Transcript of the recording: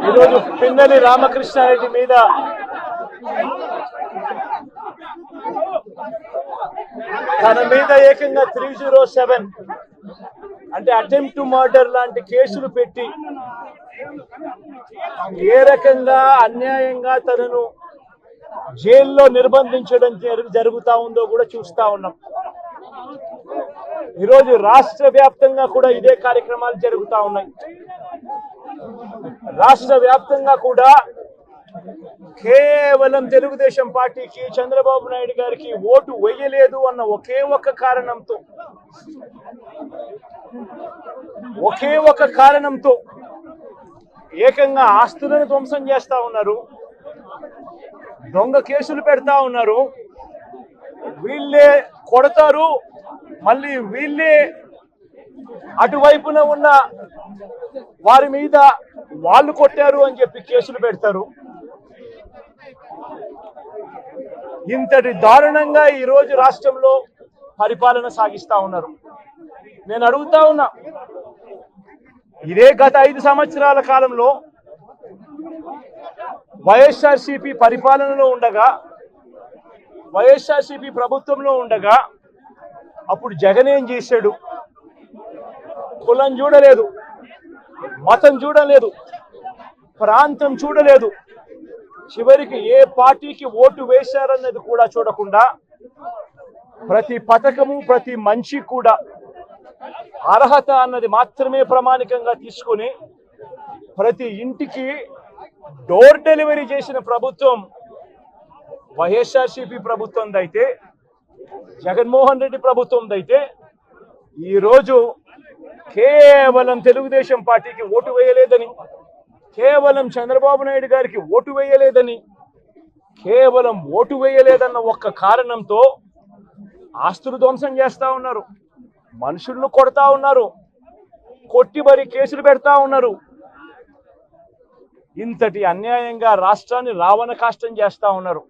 ఈరోజు పిన్నెల్లి రామకృష్ణారెడ్డి మీద తన మీద ఏకంగా 307 అంటే అటెంప్ట్ టు మర్డర్ లాంటి కేసులు పెట్టి ఏ రకంగా అన్యాయంగా తనను జైల్లో నిర్బంధించడం జరుగుతా ఉందో కూడా చూస్తా ఉన్నాం. ఈరోజు రాష్ట్ర వ్యాప్తంగా కూడా ఇదే కార్యక్రమాలు జరుగుతా ఉన్నాయి. రాష్ట్ర వ్యాప్తంగా కూడా కేవలం తెలుగుదేశం పార్టీకి చంద్రబాబు నాయుడు గారికి ఓటు వేయలేదు అన్న ఒకే ఒక కారణంతో ఏకంగా ఆస్తులను ధ్వంసం చేస్తా ఉన్నారు, దొంగ కేసులు పెడతా ఉన్నారు. వీళ్ళే కొడతారు, మళ్ళీ వీళ్ళే అటువైపున ఉన్న వారి మీద వాళ్ళు కొట్టారు అని చెప్పి కేసులు పెడతారు. ఇంతటి దారుణంగా ఈరోజు రాష్ట్రంలో పరిపాలన సాగిస్తా ఉన్నారు. నేను అడుగుతా ఉన్నా, ఇదే గత 5 సంవత్సరాల కాలంలో వైఎస్ఆర్సీపీ పరిపాలనలో ఉండగా, వైఎస్ఆర్సీపీ ప్రభుత్వంలో ఉండగా అప్పుడు జగన్ ఏం చేశాడు? కులం చూడలేదు, మతం చూడలేదు, ప్రాంతం చూడలేదు, చివరికి ఏ పార్టీకి ఓటు వేశారన్నది కూడా చూడకుండా ప్రతి పథకము ప్రతి మనిషి కూడా అర్హత అన్నది మాత్రమే ప్రామాణికంగా తీసుకొని ప్రతి ఇంటికి డోర్ డెలివరీ చేసిన ప్రభుత్వం వైఎస్ఆర్సీపీ ప్రభుత్వందైతే, జగన్మోహన్ రెడ్డి ప్రభుత్వందైతే ఈరోజు కేవలం తెలుగుదేశం పార్టీకి ఓటు వేయలేదని, కేవలం చంద్రబాబు నాయుడు గారికి ఓటు వేయలేదని, కేవలం ఓటు వేయలేదన్న ఒక్క కారణంతో ఆస్తులు ధ్వంసం చేస్తా ఉన్నారు, మనుషులను కొడతా ఉన్నారు, కొట్టి మరి కేసులు పెడతా ఉన్నారు. ఇంతటి అన్యాయంగా రాష్ట్రాన్ని రావణ కాష్టం చేస్తా ఉన్నారు.